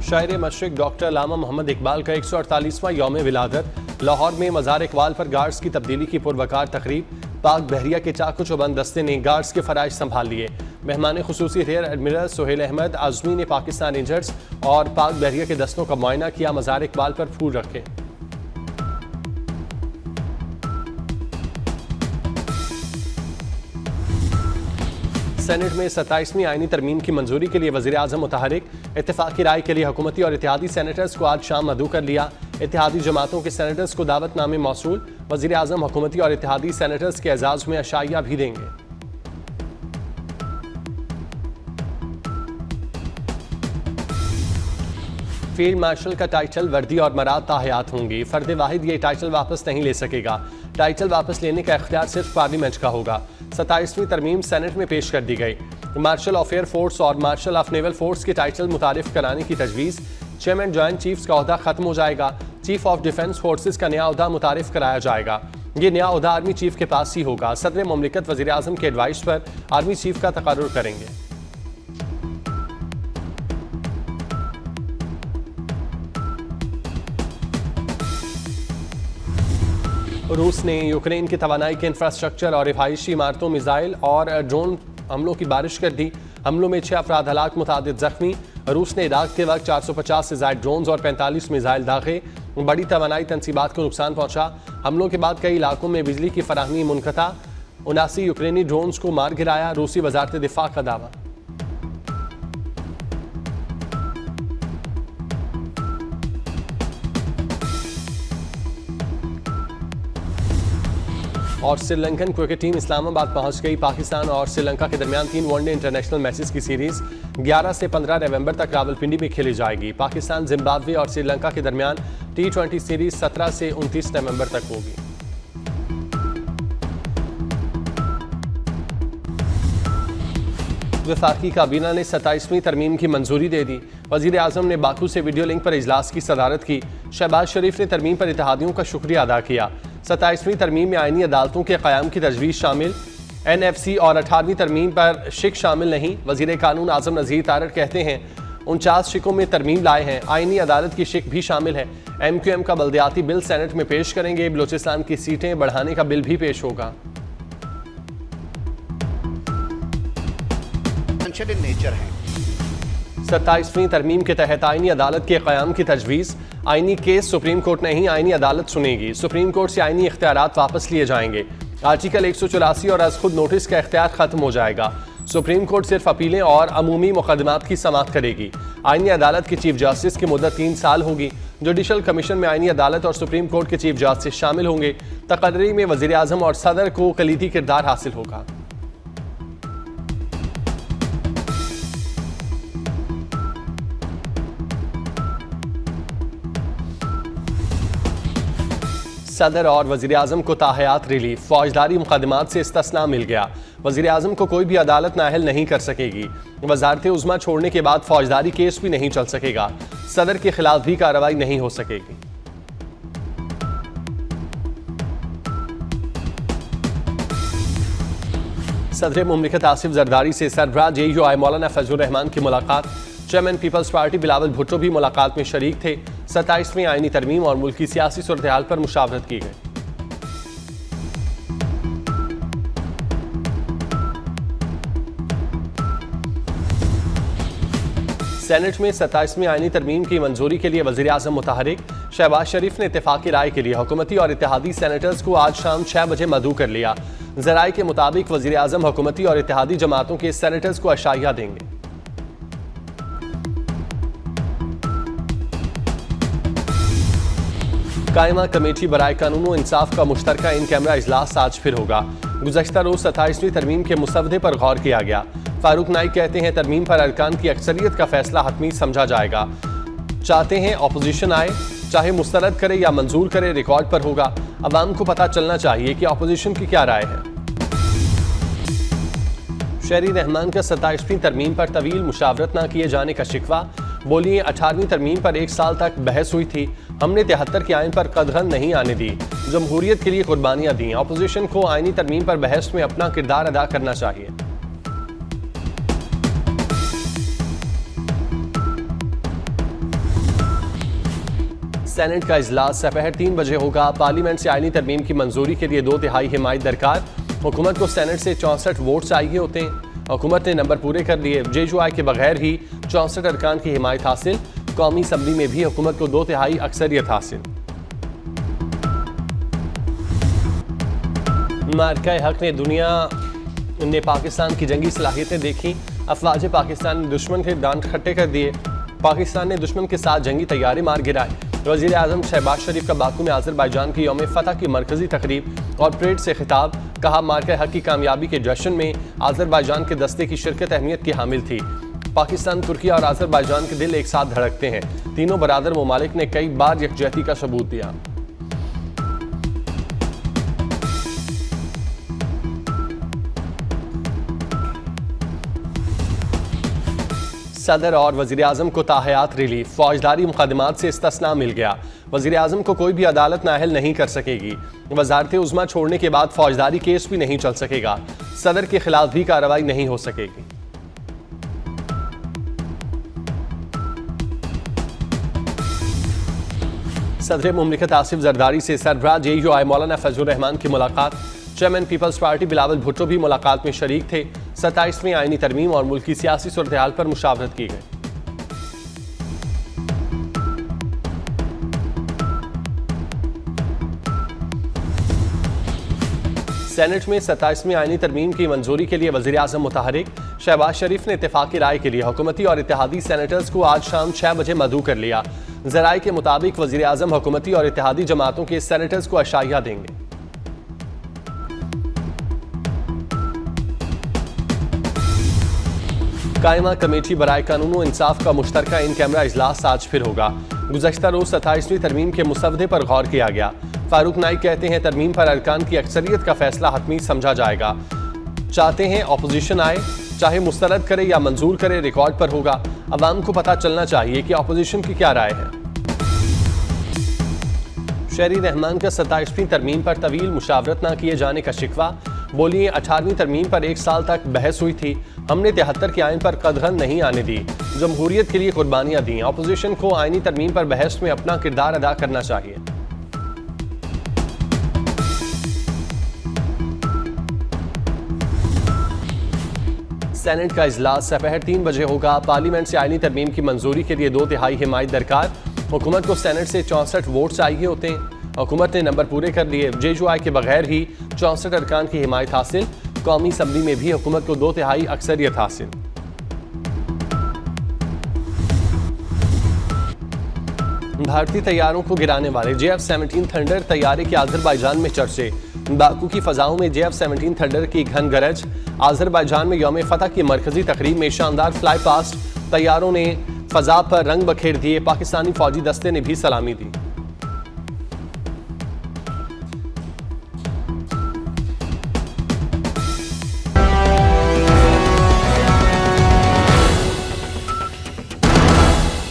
शायर मशरिक डॉक्टर अल्लामा मोहम्मद इकबाल का 148वां यौम विलादत। लाहौर में मज़ार इकबाल पर गार्ड्स की तब्दीली की पुरवकार तकरीब। पाक बहरिया के चाकू चौबंद दस्ते ने गार्ड्स के फराइज संभाल लिए। मेहमान खुसूसी रियर एडमिरल सुहेल अहमद आज़मी ने पाकिस्तान रेंजर्स और पाक बहरिया के दस्तों का मुआयना किया। मज़ार इकबाल पर फूल रखे। सेनेट में 27वीं आईनी तरमीम की मंजूरी के लिए वज़ीर आज़म मुतहरिक। इत्तेफाकी राय के लिए हुकूमती और इत्तेहादी सेनेटर्स को आज शाम मदऊ कर लिया। इत्तेहादी जमातों के सेनेटर्स को दावतनामे मौसूल। वज़ीर आज़म हुकूमती और इत्तेहादी सेनेटर्स के एजाज़ में अशाइया भी देंगे। फील्ड मार्शल का टाइटल, वर्दी और मराद ताहयात होंगी। फर्द वाहिद ये टाइटल वापस नहीं ले सकेगा। टाइटल वापस लेने का इख्तियार सिर्फ पार्लियामेंट का होगा। 27वीं तरमीम सेनेट में पेश कर दी गई। मार्शल ऑफ एयर फोर्स और मार्शल ऑफ नेवल फोर्स के टाइटल मुतारिफ कराने की तजवीज़। चेयरमैन जॉइंट चीफ्स का ओहदा खत्म हो जाएगा। चीफ ऑफ डिफेंस फोर्सेस का नया ओहदा मुतारिफ कराया जाएगा। ये नया ओहदा आर्मी चीफ के पास ही होगा। सदर मुमलिकत वज़ीर आज़म के एडवाइस पर आर्मी चीफ का तकर्रुर करेंगे। रूस ने यूक्रेन की तवानाई के इंफ्रास्ट्रक्चर और रिहायशी इमारतों, मिसाइल और ड्रोन हमलों की बारिश कर दी। हमलों में 6 अफराद हलाक, मुतादिद जख्मी। रूस ने इराक के वक्त 450 से ज़ायद ड्रोन्स और 45 मिसाइल दागे। बड़ी तवानाई तनसीबात को नुकसान पहुंचा। हमलों के बाद कई इलाकों में बिजली की फराहमी मुनक़ता। 79 यूक्रेनी ड्रोन्स को मार गिराया। रूसी वजारत दिफा का दावा। और श्रीलंकन क्रिकेट टीम इस्लामाबाद पहुंच गई। पाकिस्तान और श्रीलंका के दरमियान 3 वनडे इंटरनेशनल मैचेस की सीरीज 11 से 15 नवंबर तक रावलपिंडी में खेली जाएगी। पाकिस्तान, जिम्बाब्वे और श्रीलंका के दरमियान T20 सीरीज 17 से 29 नवंबर तक होगी। वफाकी काबीना ने 27वीं तरमीम की मंजूरी दे दी। वज़ीर आज़म ने बाकू से वीडियो लिंक पर इजलास की सदारत की। शहबाज शरीफ ने तरमीम पर इत्तेहादियों का शुक्रिया अदा किया। 27वीं तरमीम में आईनी अदालतों के क़याम की तजवीज़ शामिल। NFC और 18वीं तरमीम पर शिक शामिल नहीं। वज़ीर कानून आज़म नज़ीर तारड़ कहते हैं 49 शिकों में तरमीम लाए हैं। आईनी अदालत की शिक भी शामिल है। MQM का बल्दियाती बिल सेनेट में पेश करेंगे। बलोचिस्तान की सीटें बढ़ाने का बिल भी पेश होगा। इन नेचर है। 27वीं तरमीम के तहत आईनी अदालत के क़याम की तजवीज़। आईनी केस सुप्रीम कोर्ट नहीं, आईनी अदालत सुनेगी। सुप्रीम कोर्ट से आईनी इख्तियारात वापस लिए जाएंगे। आर्टिकल 184 और अज़ खुद नोटिस का इख्तियार खत्म हो जाएगा। सुप्रीम कोर्ट सिर्फ अपीलें और अमूमी मुकदमात की समाअत करेगी। आईनी अदालत के चीफ जस्टिस की मुद्दत 3 साल होगी। जुडिशल कमीशन में आईनी अदालत और सुप्रीम कोर्ट के चीफ जस्टिस शामिल होंगे। तकर्री में वज़ीर आज़म और सदर को कलीदी किरदार हासिल होगा। सदर और वज़ीर आज़म को ताहयात रिलीफ। फौजदारी मुकदमात से इस्तिस्ना मिल गया। वज़ीर आज़म को कोई भी अदालत नाअहल नहीं कर सकेगी। वज़ारत उज़्मा छोड़ने के बाद फौजदारी केस भी नहीं चल सकेगा। सदर के खिलाफ भी कार्रवाई नहीं हो सकेगी। सदर मुमलिकत आसिफ जरदारी से सरबराह JUI मौलाना फजलुर रहमान की मुलाकात। चेयरमैन पीपल्स पार्टी बिलावल भुट्टो भी मुलाकात में शरीक थे। 27वीं आईनी तरमीम और मुल्क की सियासी सूरत हाल पर मुशावरत की गई। सेनेट में 27वीं आईनी तरमीम की मंजूरी के लिए वज़ीर आज़म मुतहरिक। शहबाज शरीफ ने इत्तेफाकी राय के लिए हुकूमती और इत्तेहादी सेनेटर्स को आज शाम 6 बजे मदऊ कर लिया। ज़राए के मुताबिक वज़ीर आज़म हुकूमती और इत्तेहादी जमातों के सेनेटर्स को अशाइया देंगे। कायमा कमेटी बराए कानून व इंसाफ का मुश्तरका इन कैमरा इजलास आज फिर होगा। गुज़श्ता रोज 27वीं तरमीम के मुसवदे पर गौर किया गया। फारूक नाइक कहते हैं तरमीम पर अरकान की अक्सरियत का फैसला हतमी समझा जाएगा। चाहते हैं अपोजिशन आए, चाहे मुस्तरद करे या मंजूर करे, रिकॉर्ड पर होगा। अवाम को पता चलना चाहिए कि अपोजिशन की क्या राय है। शहरी रहमान का 27वीं तरमीम पर तवील मुशावरत न किए जाने का शिकवा। बोलिए 18वीं तरमीम पर 1 साल तक बहस हुई थी। हमने 73 के आइन पर कदगन नहीं आने दी। जमहूरियत के लिए कुर्बानियां दी। अपोजिशन को आईनी तरमीम पर बहस में अपना किरदार अदा करना चाहिए। सेनेट का इजलास दोपहर 3 बजे होगा। पार्लियामेंट से आईनी तरमीम की मंजूरी के लिए 2/3 हिमायत दरकार। हुकूमत को सेनेट से 64 वोट चाहिए होते हैं। हुकूमत ने नंबर पूरे कर लिए। JUI के बगैर ही 64 अरकान की हिमायत हासिल। कौमी असम्बली में भी हुकूमत को 2/3 अक्सरियत हासिल। मार्का हक ने दुनिया ने पाकिस्तान की जंगी सलाहियतें देखी। अफवाज पाकिस्तान ने दुश्मन के दांत खट्टे कर दिए। पाकिस्तान ने दुश्मन के साथ जंगी तैयारी मार गिराए। वज़ीर आज़म शहबाज शरीफ का बाकू में आज़रबाईजान की यौम फतह की मरकजी तकरीब और परेड से खिताब। कहा, मार्का हक की कामयाबी के जश्न में आज़रबाईजान के दस्ते की शिरकत अहमियत की हामिल थी। पाकिस्तान, तुर्की और आज़रबाईजान के दिल एक साथ धड़कते हैं। तीनों बरादर ममालिक ने कई बार यकजहती का सबूत दिया। सदर और वज़ीर आज़म को ताहयात रिलीफ। फौजदारी मुकदमात से इस्तिस्ना मिल गया। वज़ीर आज़म को कोई भी अदालत नाअहल नहीं कर सकेगी। वज़ारत उज़्मा छोड़ने के बाद फौजदारी केस भी नहीं चल सकेगा। सदर के खिलाफ भी कार्रवाई नहीं हो सकेगी। सदर मुमलिकत आसिफ जरदारी से सरबराह JUI मौलाना फजलुर रहमान की मुलाकात। चेयरमैन पीपल्स पार्टी बिलावल भुट्टो भी मुलाकात में शरीक थे। 27वीं आईनी तरमीम और मुल्क की सियासी सूरत-ए-हाल पर मुशावरत की गई। सेनेट में 27वीं आईनी तरमीम की मंजूरी के लिए वज़ीर आज़म मुतहरिक। शहबाज शरीफ ने इत्तेफाकी राय के लिए हुकूमती और इत्तेहादी सेनेटर्स को आज शाम 6 बजे मदऊ कर लिया। ज़राए के मुताबिक वज़ीर आज़म हुकूमती और इत्तेहादी जमातों के सेनेटर्स को अशाइया देंगे। कायमा कमेटी बराए कानून व इंसाफ का मुश्तरका इन कैमरा इजलास आज फिर होगा। गुज़श्ता रोज 27वीं तरमीम के मुसवदे पर गौर किया गया। फारूक नाइक कहते हैं, तरमीम पर अरकान की अक्सरियत का फैसला हतमी समझा जाएगा। चाहते हैं अपोजिशन आए, चाहे मुस्तरद करे या मंजूर करे, रिकॉर्ड पर होगा। अवाम को पता चलना चाहिए कि अपोजिशन की क्या राय है। शहरी रहमान का 27वीं तरमीम पर तवील मुशावरत न किए जाने का शिकवा। बोलिए, 18वीं तरमीम पर 1 साल तक बहस हुई थी। हमने 73 के आइन पर कदगन नहीं आने दी। जमहूरियत के लिए कुर्बानियां दी। अपोजिशन को आईनी तरमीम पर बहस में अपना किरदार अदा करना चाहिए। सेनेट का इजलास दोपहर 3 बजे होगा। पार्लियामेंट से आईनी तरमीम की मंजूरी के लिए 2/3 हिमायत दरकार। हुकूमत को सेनेट से 64 वोट चाहिए होते हैं। हुकूमत ने नंबर पूरे कर लिए। JUI के बगैर ही 64 अरकान की हिमायत हासिल। कौमी असम्बली में भी हुकूमत को 2/3 अक्सरियत हासिल। भारतीय तैयारों को गिराने वाले JF-17 थंडर तैयारे के आज़रबाईजान में चर्चे। बाकू की फ़ज़ाओं में JF-17 थंडर की घन गरज। आज़रबाईजान में यौम फतह की मरकजी तकरीब में शानदार फ्लाई पास्ट। तैयारों ने फ़ज़ा पर रंग बखेर दिए। पाकिस्तानी फ़ौजी दस्ते ने भी सलामी दी।